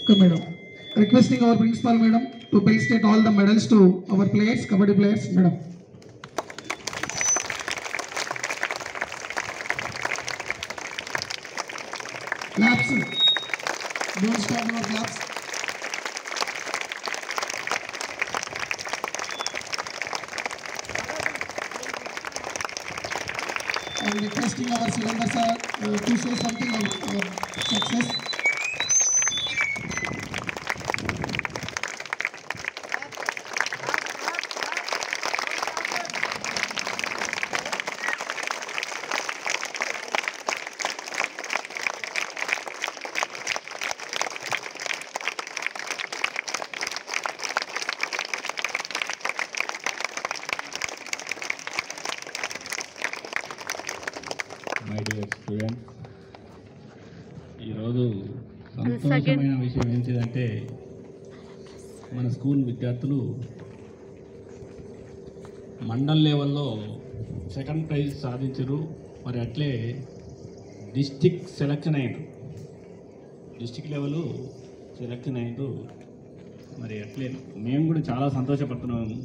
Okay, madam. Requesting our principal madam to present all the medals to our players, kabaddi players, madam. Claps. Don't stop your claps. And requesting our Surendra sir to say something on success. My dear students, ఈరోజు సంతోషమైన విషయం ఏంటిదంటే మన school విద్యార్థులు మండల్ లెవెల్లో second prize సాధించరు. మరి అట్లే district selection అయ్యారు, డిస్టిక్ లెవెల్ సెలెక్షన్ అయ్యారు. మరి అట్లే మేము కూడా చాలా సంతోషపడుతున్నాము.